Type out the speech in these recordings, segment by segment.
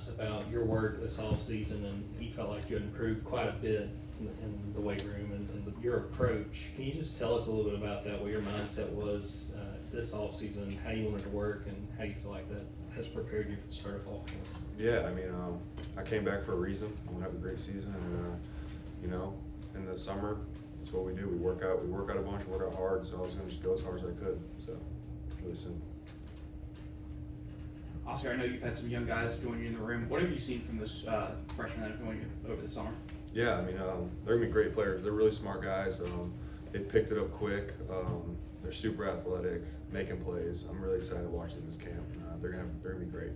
us about your work this offseason, and he felt like you had improved quite a bit in the weight room and your approach. Can you just tell us a little bit about that, what your mindset was this offseason, how you wanted to work, and how you feel like that has prepared you for the start of fall camp? Yeah, I mean, I came back for a reason. I want to have a great season, and you know, in the summer, that's what we do. We work out a bunch, work out hard. So I was going to just go as hard as I could. So it's really simple. Oscar, I know you've had some young guys join you in the room. What have you seen from those freshmen that have joined you over the summer? Yeah, I mean, they're gonna be great players. They're really smart guys. They picked it up quick. They're super athletic, making plays. I'm really excited watching this camp. They're gonna be great.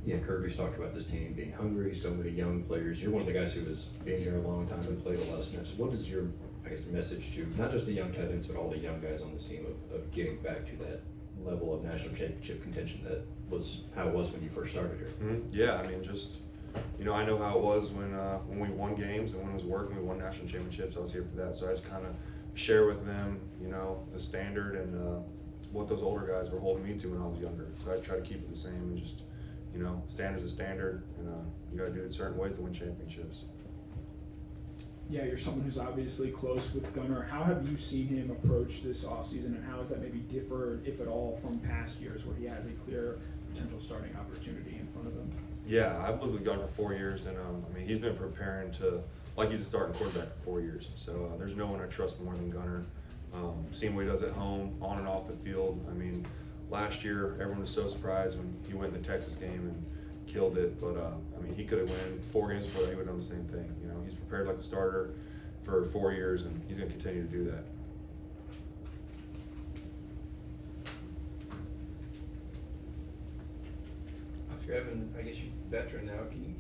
Yeah, Kirby's talked about this team being hungry, so many young players. You're one of the guys who has been here a long time and played a lot of snaps. What is your, I guess, message to not just the young tight ends, but all the young guys on this team of getting back to that level of national championship contention that was how it was when you first started here? Mm-hmm. Yeah, I mean, just, you know, I know how it was when we won games and when it was working. We won national championships. I was here for that, so I just kind of share with them, you know, the standard and what those older guys were holding me to when I was younger. So I try to keep it the same and just, you know, standard's a standard, and you got to do it certain ways to win championships. Yeah, you're someone who's obviously close with Gunnar. How have you seen him approach this offseason, and how has that maybe differed, if at all, from past years where he has a clear potential starting opportunity in front of him? Yeah, I've lived with Gunnar for 4 years, and I mean, he's been preparing to, like he's a starting quarterback for 4 years. So there's no one I trust more than Gunnar. Seeing what he does at home, on and off the field. I mean, last year everyone was so surprised when he went in the Texas game and killed it, but I mean, he could have won 4 games before that. He would have done the same thing. You know, he's prepared like the starter for 4 years, and he's going to continue to do that. Oscar, Evan, I guess you're a veteran now. Can you,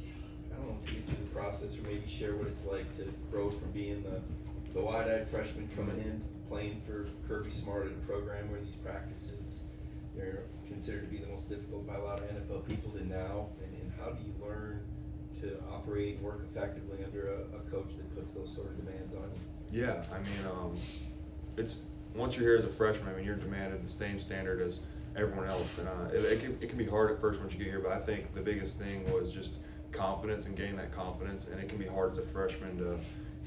I don't know, take us through the process or maybe share what it's like to grow from being the wide-eyed freshman coming in, playing for Kirby Smart at a program where these practices, they're considered to be the most difficult by a lot of NFL people to now, and how do you learn to operate and work effectively under a coach that puts those sort of demands on you? Yeah, I mean, it's once you're here as a freshman, I mean, you're demanded the same standard as everyone else, and it can be hard at first once you get here. But I think the biggest thing was just confidence and gaining that confidence, and it can be hard as a freshman to,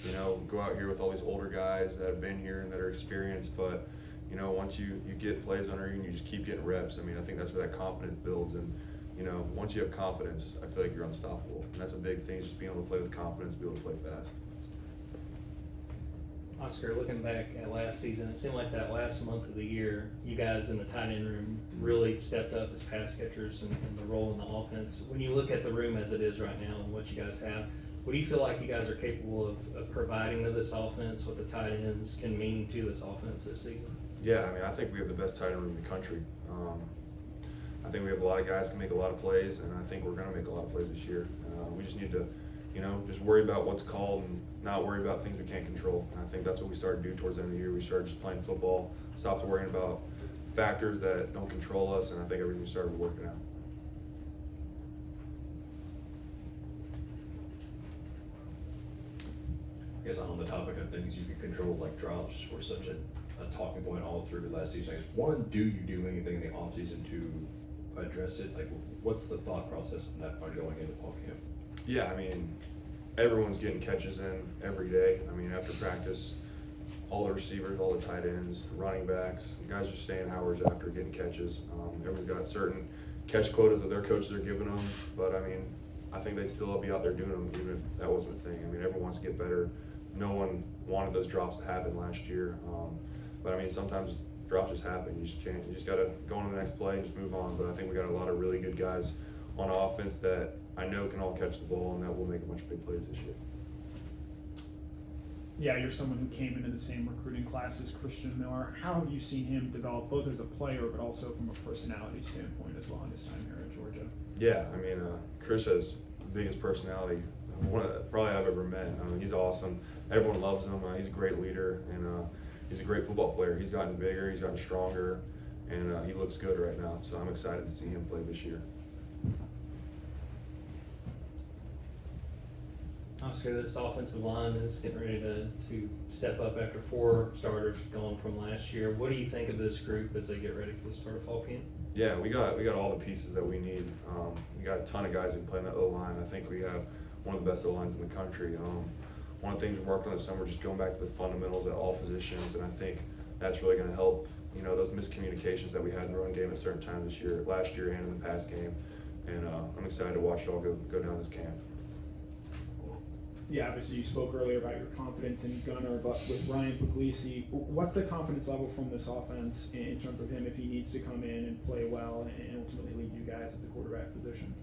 you know, go out here with all these older guys that have been here and that are experienced. But you know, once you get plays under you and you just keep getting reps, I mean, I think that's where that confidence builds. And you know, once you have confidence, I feel like you're unstoppable. And that's a big thing, is just being able to play with confidence, be able to play fast. Oscar, looking back at last season, it seemed like that last month of the year, you guys in the tight end room really stepped up as pass catchers and the role in the offense. When you look at the room as it is right now and what you guys have, what do you feel like you guys are capable of providing to this offense, what the tight ends can mean to this offense this season? Yeah, I mean, I think we have the best tight end room in the country. I think we have a lot of guys who can make a lot of plays, and I think we're going to make a lot of plays this year. We just need to, you know, just worry about what's called and not worry about things we can't control. And I think that's what we started to do towards the end of the year. We started just playing football, stopped worrying about factors that don't control us, and I think everything started working out. I guess on the topic of things you can control, like drops, were such a talking point all through last season. I guess, one, do you do anything in the offseason to address it? Like, what's the thought process on that front going into fall camp? Yeah, I mean, everyone's getting catches in every day. I mean, after practice, all the receivers, all the tight ends, running backs, guys are staying hours after getting catches. Everyone's got certain catch quotas that their coaches are giving them, but I mean, I think they'd still be out there doing them even if that wasn't a thing. I mean, everyone wants to get better. No one wanted those drops to happen last year, but I mean, sometimes drops just happen. You just can't. You just got to go on to the next play and just move on. But I think we got a lot of really good guys on offense that I know can all catch the ball, and that will make a bunch of big plays this year. Yeah, you're someone who came into the same recruiting class as Christian Miller. How have you seen him develop, both as a player but also from a personality standpoint as well in his time here at Georgia? Yeah, I mean, Chris has the biggest personality probably I've ever met. I mean, he's awesome. Everyone loves him. He's a great leader, and he's a great football player. He's gotten bigger, he's gotten stronger, and he looks good right now. So I'm excited to see him play this year. Oscar, this offensive line is getting ready to step up after 4 starters gone from last year. What do you think of this group as they get ready for the start of fall camp? Yeah, we got all the pieces that we need. We got a ton of guys who play in the O-line. I think we have one of the best O-lines in the country. One of the things we worked on this summer, just going back to the fundamentals at all positions, and I think that's really going to help, you know, those miscommunications that we had in the run game at certain times last year and in the past game. And I'm excited to watch it all go down this camp. Yeah, obviously you spoke earlier about your confidence in Gunner, but with Ryan Puglisi, what's the confidence level from this offense in terms of him if he needs to come in and play well and ultimately lead you guys at the quarterback position?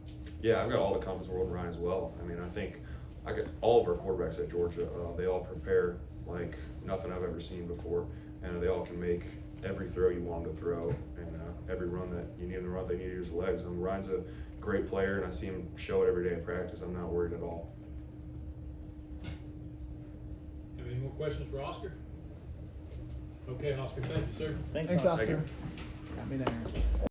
Yeah, I've got all the confidence in the world in Ryan as well. I mean, I think I got all of our quarterbacks at Georgia. They all prepare like nothing I've ever seen before, and they all can make every throw you want them to throw, and every run that you need them to run, they need to use legs. I mean, Ryan's a great player, and I see him show it every day in practice. I'm not worried at all. Have any more questions for Oscar? Okay, Oscar, thank you, sir. Thanks, Oscar. Oscar. Got me there.